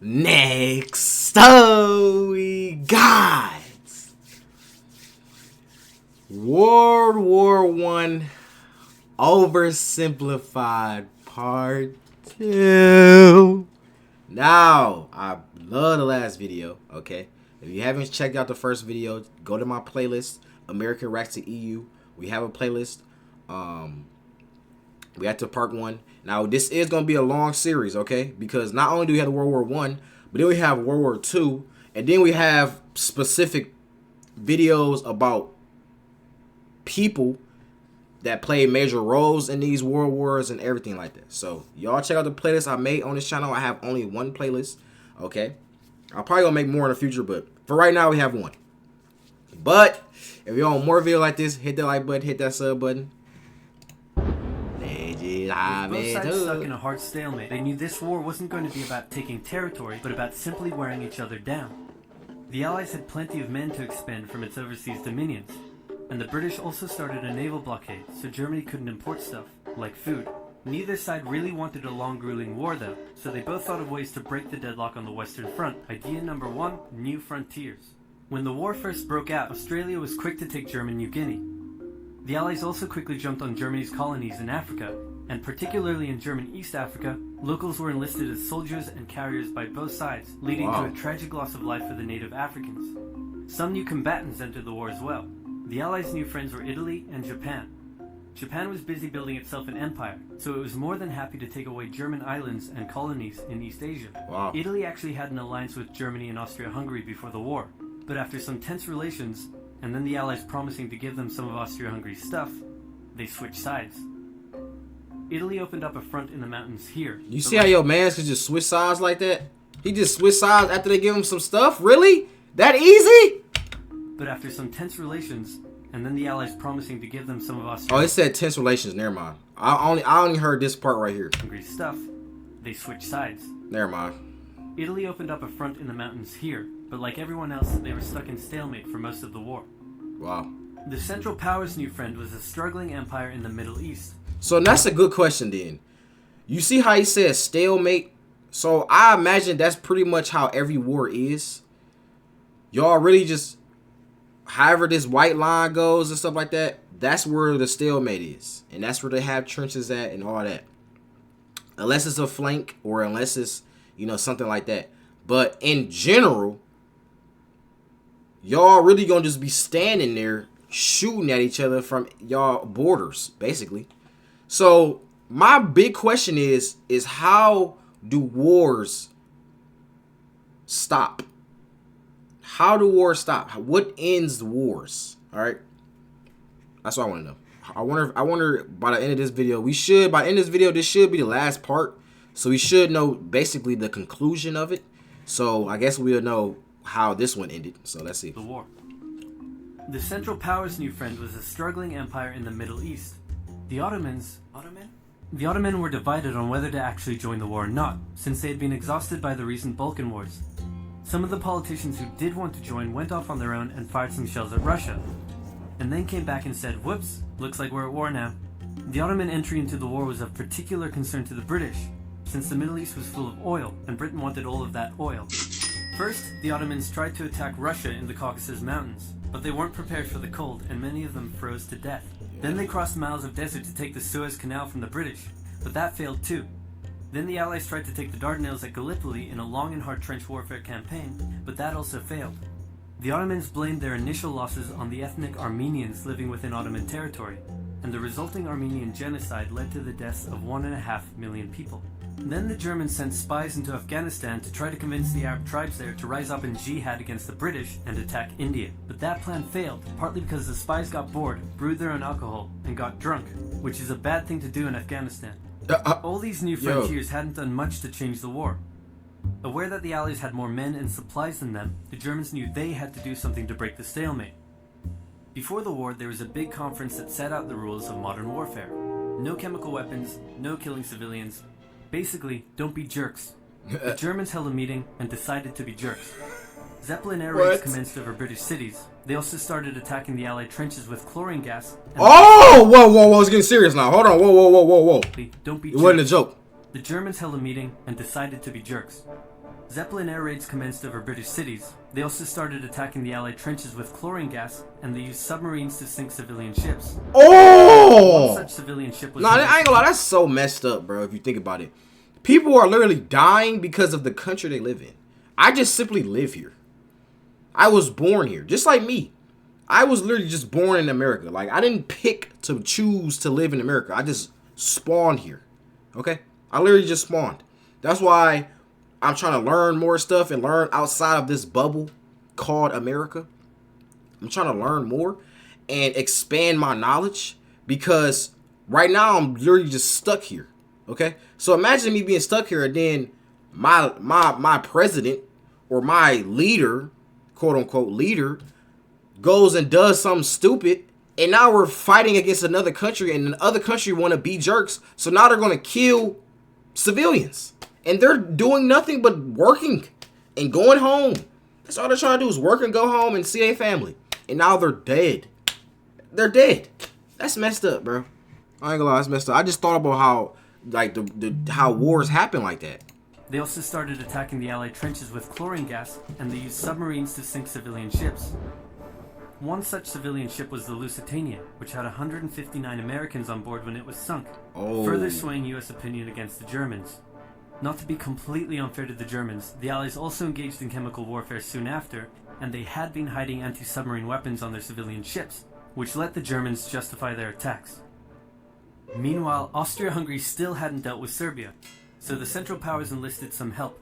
Next up, we got World War I Oversimplified Part 2. Now, I love the last video, okay? If you haven't checked out the first video, go to my playlist, American Racks to EU. We have a playlist. We got to part 1. Now, this is going to be a long series, okay? Because not only do we have World War I, but then we have World War II, and then we have specific videos about people that play major roles in these world wars and everything like that. So, y'all check out the playlist I made on this channel. I have only one playlist, okay? I'll probably going to make more in the future, but for right now, we have one. But, if you want more videos like this, hit that like button, hit that sub button. Both sides stuck in a hard stalemate. They knew this war wasn't going to be about taking territory, but about simply wearing each other down. The Allies had plenty of men to expend from its overseas dominions, and the British also started a naval blockade, so Germany couldn't import stuff, like food. Neither side really wanted a long grueling war though, so they both thought of ways to break the deadlock on the Western Front. Idea number 1, new frontiers. When the war first broke out, Australia was quick to take German New Guinea. The Allies also quickly jumped on Germany's colonies in Africa, and particularly in German East Africa, locals were enlisted as soldiers and carriers by both sides, leading to a tragic loss of life for the native Africans. Some new combatants entered the war as well. The Allies' new friends were Italy and Japan. Japan was busy building itself an empire, so it was more than happy to take away German islands and colonies in East Asia. Italy actually had an alliance with Germany and Austria-Hungary before the war, but after some tense relations, and then the Allies promising to give them some of Austria-Hungary's stuff, they switched sides. Italy opened up a front in the mountains here. You see how your man could just switch sides like that? He just switched sides after they give him some stuff? Really? That easy? But after some tense relations, and then the Allies promising to give them some of Austria. Oh, it said tense relations. Never mind. I only heard this part right here. Hungary's stuff, they switched sides. Never mind. Italy opened up a front in the mountains here, but like everyone else, they were stuck in stalemate for most of the war. Wow. The Central Powers' new friend was a struggling empire in the Middle East. So that's a good question then. You see how he says stalemate? So I imagine that's pretty much how every war is. Y'all really just, however this white line goes and stuff like that, that's where the stalemate is. And that's where they have trenches at and all that. Unless it's a flank or unless it's, you know, something like that. But in general, y'all really gonna just be standing there shooting at each other from y'all borders, basically. So my big question is how do wars stop? How do wars stop? What ends the wars? All right, that's what I want to know. I wonder by the end of this video, by the end of this video, this should be the last part. So we should know basically the conclusion of it. So I guess we'll know how this one ended. So let's see. The war. The Central Powers' new friend was a struggling empire in the Middle East. The Ottomans were divided on whether to actually join the war or not, since they had been exhausted by the recent Balkan Wars. Some of the politicians who did want to join went off on their own and fired some shells at Russia, and then came back and said, whoops, looks like we're at war now. The Ottoman entry into the war was of particular concern to the British, since the Middle East was full of oil, and Britain wanted all of that oil. First, the Ottomans tried to attack Russia in the Caucasus Mountains, but they weren't prepared for the cold, and many of them froze to death. Then they crossed miles of desert to take the Suez Canal from the British, but that failed too. Then the Allies tried to take the Dardanelles at Gallipoli in a long and hard trench warfare campaign, but that also failed. The Ottomans blamed their initial losses on the ethnic Armenians living within Ottoman territory, and the resulting Armenian genocide led to the deaths of 1.5 million people. Then the Germans sent spies into Afghanistan to try to convince the Arab tribes there to rise up in jihad against the British and attack India. But that plan failed, partly because the spies got bored, brewed their own alcohol, and got drunk, which is a bad thing to do in Afghanistan. All these new frontiers hadn't done much to change the war. Aware that the Allies had more men and supplies than them, the Germans knew they had to do something to break the stalemate. Before the war, there was a big conference that set out the rules of modern warfare. No chemical weapons, no killing civilians. Basically, don't be jerks. The Germans held a meeting and decided to be jerks. Zeppelin air raids commenced over British cities. They also started attacking the Allied trenches with chlorine gas. Oh, whoa, it's getting serious now. Hold on, whoa. Don't be jerks. It wasn't a joke. The Germans held a meeting and decided to be jerks. Zeppelin air raids commenced over British cities. They also started attacking the Allied trenches with chlorine gas, and they used submarines to sink civilian ships. Oh! One such civilian ship was... Nah, I ain't gonna lie, that's so messed up, bro, if you think about it. People are literally dying because of the country they live in. I just simply live here. I was born here, just like me. I was literally just born in America. Like, I didn't pick to choose to live in America. I just spawned here, okay? I literally just spawned. That's why I'm trying to learn more stuff and learn outside of this bubble called America. I'm trying to learn more and expand my knowledge because right now I'm literally just stuck here. Okay, so imagine me being stuck here and then my president or my leader, quote unquote leader, goes and does something stupid, and now we're fighting against another country, and the other country want to be jerks, so now they're gonna kill civilians, and they're doing nothing but working and going home. That's all they're trying to do is work and go home and see a family, and now they're dead. They're dead. That's messed up, bro. I ain't gonna lie, that's messed up. I just thought about how like how wars happen like that. They also started attacking the Allied trenches with chlorine gas, and they used submarines to sink civilian ships. One such civilian ship was the Lusitania, which had 159 Americans on board when it was sunk, further swaying US opinion against the Germans. Not to be completely unfair to the Germans, the Allies also engaged in chemical warfare soon after, and they had been hiding anti-submarine weapons on their civilian ships, which let the Germans justify their attacks. Meanwhile, Austria-Hungary still hadn't dealt with Serbia, so the Central Powers enlisted some help.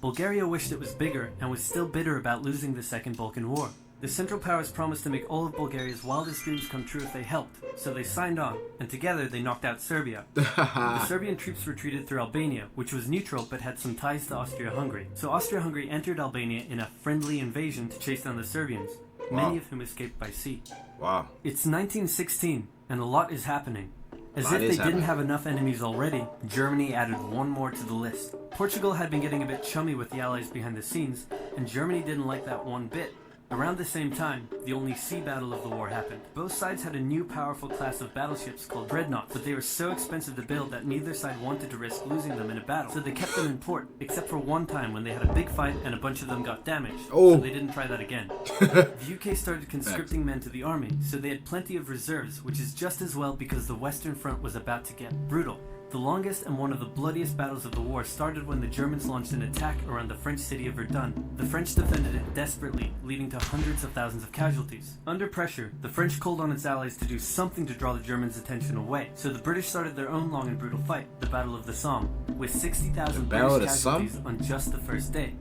Bulgaria wished it was bigger and was still bitter about losing the Second Balkan War. The Central Powers promised to make all of Bulgaria's wildest dreams come true if they helped, so they signed on, and together they knocked out Serbia. The Serbian troops retreated through Albania, which was neutral but had some ties to Austria-Hungary. So Austria-Hungary entered Albania in a friendly invasion to chase down the Serbians, many of whom escaped by sea. Wow. It's 1916, and a lot is happening. As if they didn't have enough enemies already, Germany added one more to the list. Portugal had been getting a bit chummy with the Allies behind the scenes, and Germany didn't like that one bit. Around the same time, the only sea battle of the war happened. Both sides had a new powerful class of battleships called dreadnoughts, but they were so expensive to build that neither side wanted to risk losing them in a battle, so they kept them in port, except for one time when they had a big fight and a bunch of them got damaged, so they didn't try that again. The UK started conscripting men to the army, so they had plenty of reserves, which is just as well because the Western Front was about to get brutal. The longest and one of the bloodiest battles of the war started when the Germans launched an attack around the French city of Verdun. The French defended it desperately, leading to hundreds of thousands of casualties. Under pressure, the French called on its allies to do something to draw the Germans' attention away, so the British started their own long and brutal fight, the Battle of the Somme, with 60,000 British casualties on just the first day.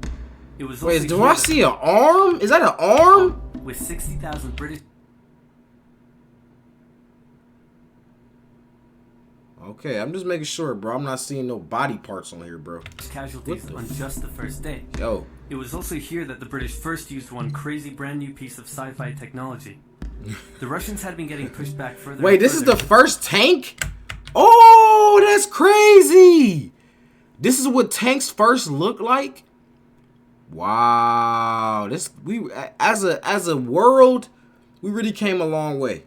It was Wait, do I see an arm? Is that an arm? With 60,000 British... Okay, I'm just making sure, bro. I'm not seeing no body parts on here, bro. Casualties on just the first day. Yo. It was also here that the British first used one crazy brand new piece of sci-fi technology. The Russians had been getting pushed back further. Wait, this is the first tank? Oh, that's crazy. This is what tanks first look like? Wow. We as a world, we really came a long way.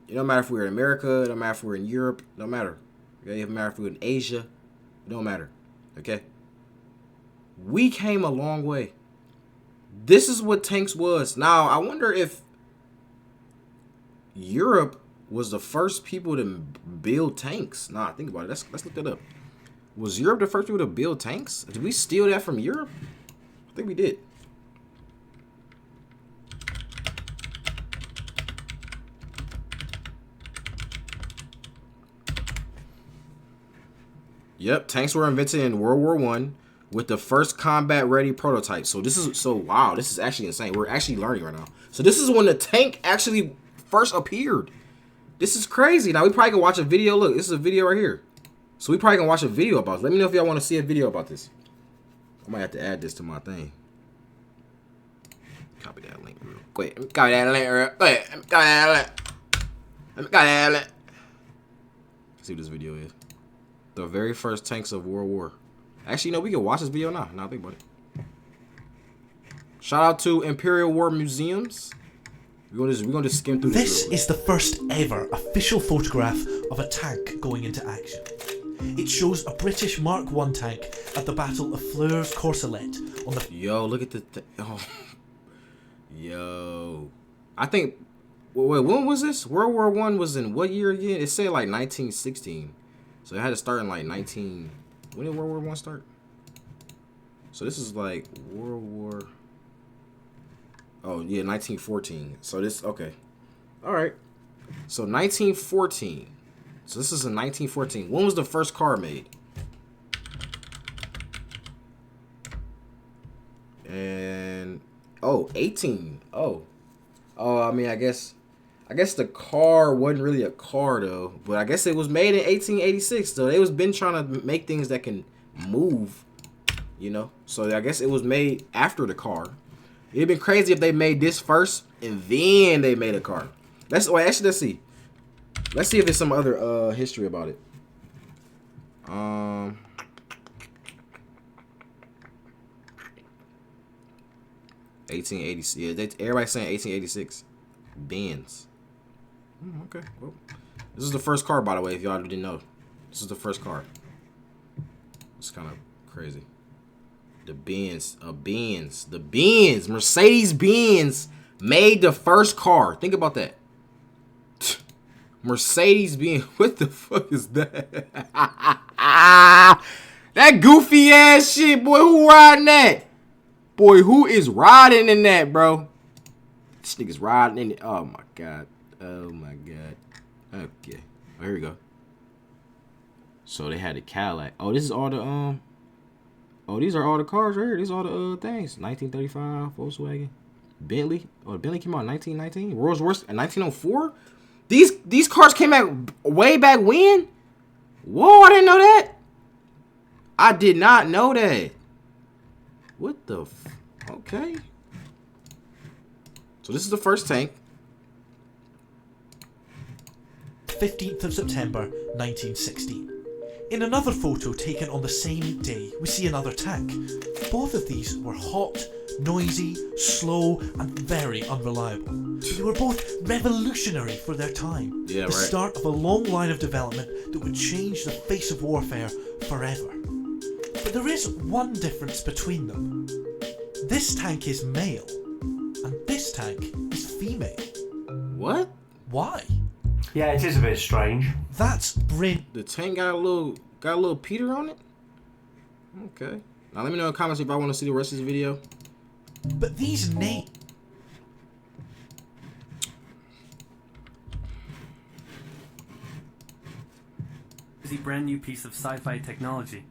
It don't matter if we're in America, it don't matter if we're in Europe, it don't matter. Okay, it don't matter if we're in Asia, it don't matter. Okay? We came a long way. This is what tanks was. Now, I wonder if Europe was the first people to build tanks. Nah, think about it. Let's look that up. Was Europe the first people to build tanks? Did we steal that from Europe? I think we did. Yep, tanks were invented in World War I with the first combat-ready prototype. So wow, this is actually insane. We're actually learning right now. So this is when the tank actually first appeared. This is crazy. Now we probably can watch a video. Look, this is a video right here. So we probably can watch a video about this. Let me know if y'all want to see a video about this. I might have to add this to my thing. Copy that link real quick. Copy that link real quick. Copy that link. Copy that link. Let's see what this video is. The very first tanks of World War. Actually, no, we can watch this video now. Now think about it. Shout out to Imperial War Museums. We're gonna just skim through this. This is the first ever official photograph of a tank going into action. It shows a British Mark I tank at the Battle of Flers-Courcelette on the... Yo, look at the... Oh. Yo. I think... Wait, when was this? World War I was in what year again? It said like 1916. So it had to start in like 19... When did World War I start? So this is like World War... Oh, yeah, 1914. So this... Okay. All right. So 1914. So this is in 1914. When was the first car made? And... Oh, 18. Oh. Oh, I mean, I guess the car wasn't really a car though, but I guess it was made in 1886. So they was been trying to make things that can move, you know. So I guess it was made after the car. It'd been crazy if they made this first and then they made a car. Actually, let's see. Let's see if there's some other history about it. 1886. Yeah, everybody's saying 1886. Benz. Okay. Well, this is the first car, by the way, if y'all didn't know. This is the first car. It's kind of crazy. The Benz. The Benz. Mercedes-Benz made the first car. Think about that. Mercedes-Benz. What the fuck is that? That goofy ass shit, boy. Who riding that? Boy, who is riding in that, bro? This nigga's riding in it. Oh, my God. Oh, my God. Okay. Oh, here we go. So they had the Cadillac. Oh, this is all the, Oh, these are all the cars right here. These are all the, things. 1935, Volkswagen. Bentley. Oh, Bentley came out in 1919. Rolls Royce in 1904? These cars came out way back when? Whoa, I didn't know that. I did not know that. What the okay. So this is the first tank. 15th of September 1916. In another photo taken on the same day, we see another tank. Both of these were hot, noisy, slow, and very unreliable. They were both revolutionary for their time. Yeah, the start of a long line of development that would change the face of warfare forever. But there is one difference between them. This tank is male, and this tank is female. What? Why? Yeah, it is a bit strange. That's brain. The tank got a little Peter on it? Okay. Now let me know in the comments if I want to see the rest of this video. But these names. Is a brand new piece of sci-fi technology.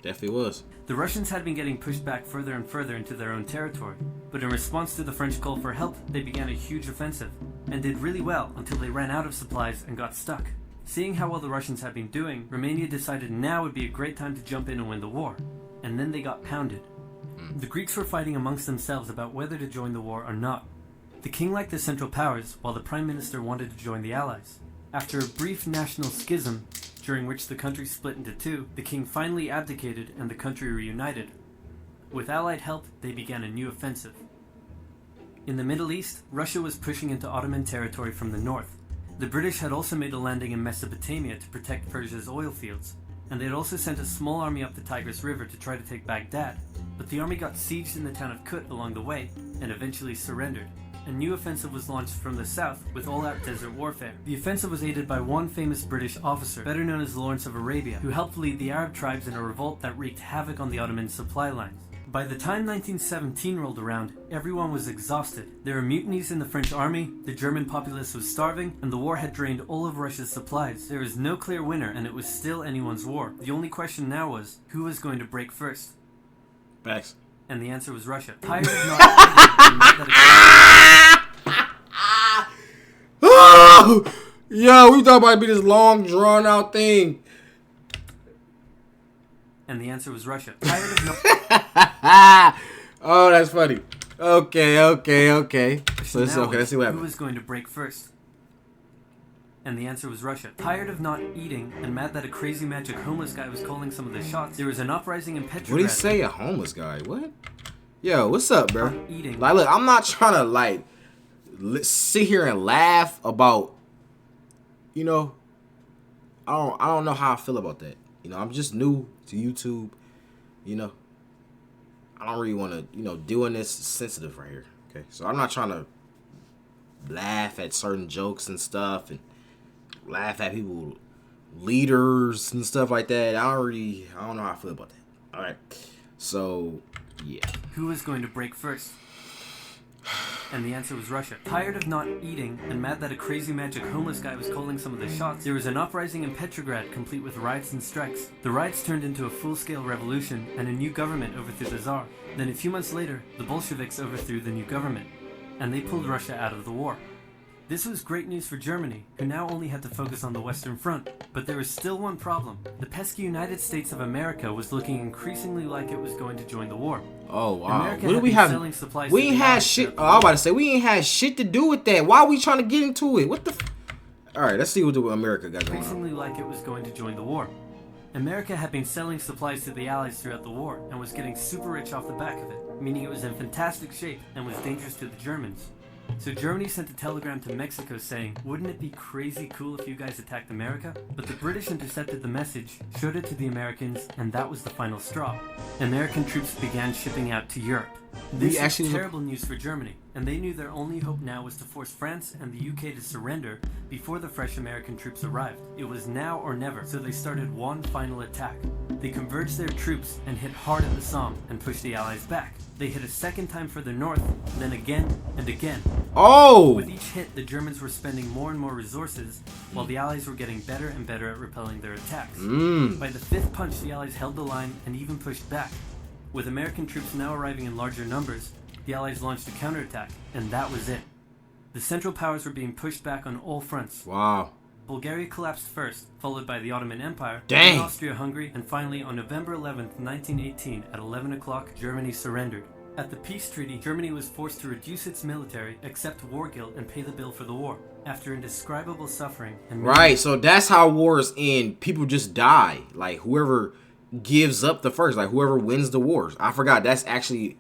Definitely was. The Russians had been getting pushed back further and further into their own territory, but in response to the French call for help, they began a huge offensive, and did really well until they ran out of supplies and got stuck. Seeing how well the Russians had been doing, Romania decided now would be a great time to jump in and win the war, and then they got pounded. The Greeks were fighting amongst themselves about whether to join the war or not. The king liked the Central Powers, while the Prime Minister wanted to join the Allies. After a brief national schism, during which the country split into two, the king finally abdicated and the country reunited. With Allied help, they began a new offensive. In the Middle East, Russia was pushing into Ottoman territory from the north. The British had also made a landing in Mesopotamia to protect Persia's oil fields, and they had also sent a small army up the Tigris River to try to take Baghdad, but the army got sieged in the town of Kut along the way, and eventually surrendered. A new offensive was launched from the south with all-out desert warfare. The offensive was aided by one famous British officer, better known as Lawrence of Arabia, who helped lead the Arab tribes in a revolt that wreaked havoc on the Ottoman supply lines. By the time 1917 rolled around, everyone was exhausted. There were mutinies in the French army, the German populace was starving, and the war had drained all of Russia's supplies. There was no clear winner, and it was still anyone's war. The only question now was, who was going to break first? Facts. And the answer was Russia. Tired of not Oh! Yo, we thought about it be this long, drawn out thing. And the answer was Russia. Tired of not. Oh, that's funny. Okay. So it's Now okay. Let's see what Who happens. was going to break first? And the answer was Russia. Tired of not eating and mad that a crazy magic homeless guy was calling some of the shots, there was an uprising in Petrograd. What did he say? A homeless guy? What? Yo, what's up, bro? Eating. Like, look, I'm not trying to like sit here and laugh about, you know. I don't know how I feel about that. You know, I'm just new to YouTube. You know, I don't really want to, doing this is sensitive right here. Okay, so I'm not trying to laugh at certain jokes and stuff and laugh at people, leaders and stuff like that. I don't know how I feel about that. All right, so yeah. Who was going to break first? And the answer was Russia. Tired of not eating and mad that a crazy magic homeless guy was calling some of the shots, there was an uprising in Petrograd complete with riots and strikes. The riots turned into a full-scale revolution and a new government overthrew the Tsar. Then a few months later, the Bolsheviks overthrew the new government, and they pulled Russia out of the war. This was great news for Germany, who now only had to focus on the Western Front. But there was still one problem. The pesky United States of America was looking increasingly like it was going to join the war. Oh, wow. America What do had we been have? selling supplies We to ain't the had Allies shit. throughout the Oh, I was war. about to say, we ain't had shit to do with that. Why are we trying to get into it? What the All right, let's see what America got going on. Increasingly like it was going to join the war. America had been selling supplies to the Allies throughout the war and was getting super rich off the back of it, meaning it was in fantastic shape and was dangerous to the Germans. So Germany sent a telegram to Mexico saying, wouldn't it be crazy cool if you guys attacked America? But the British intercepted the message, showed it to the Americans, and that was the final straw. American troops began shipping out to Europe. This was terrible news for Germany, and they knew their only hope now was to force France and the UK to surrender before the fresh American troops arrived. It was now or never, so they started one final attack. They converged their troops and hit hard at the Somme and pushed the Allies back. They hit a second time further north, then again and again. Oh! With each hit, the Germans were spending more and more resources, while the Allies were getting better and better at repelling their attacks. By the fifth punch, the Allies held the line and even pushed back. With American troops now arriving in larger numbers, the Allies launched a counterattack, and that was it. The Central Powers were being pushed back on all fronts. Wow. Bulgaria collapsed first, followed by the Ottoman Empire, Dang. then Austria-Hungary, and finally on November 11th, 1918, at 11 o'clock, Germany surrendered. At the peace treaty, Germany was forced to reduce its military, accept war guilt, and pay the bill for the war. After indescribable suffering and Right, so that's how wars end. People just die. Like, whoever gives up the first, like, whoever wins the wars. I forgot, that's actually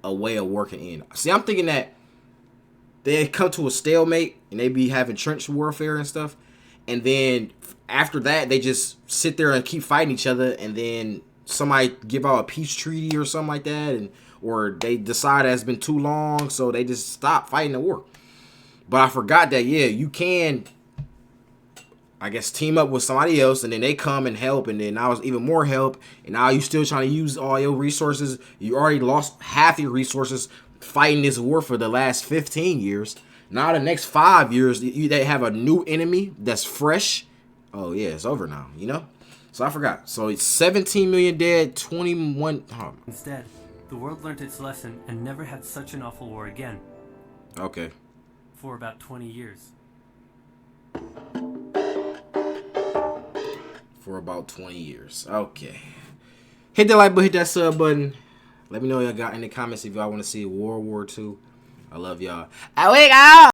a way of working in. See, I'm thinking that they come to a stalemate, and they be having trench warfare and stuff. And then after that, they just sit there and keep fighting each other, and then somebody give out a peace treaty or something like that, or they decide that it's been too long, so they just stop fighting the war. But I forgot that, yeah, you can, I guess, team up with somebody else, and then they come and help, and then now it's even more help, and now you still trying to use all your resources. You already lost half your resources fighting this war for the last 15 years. Now the next 5 years, they have a new enemy that's fresh. Oh, yeah, it's over now, So I forgot. So it's 17 million dead, 21... Instead, the world learned its lesson and never had such an awful war again. Okay. For about 20 years. For about 20 years. Okay. Hit that like button, hit that sub button. Let me know y'all got in the comments if y'all want to see World War II. I love y'all. I wake up!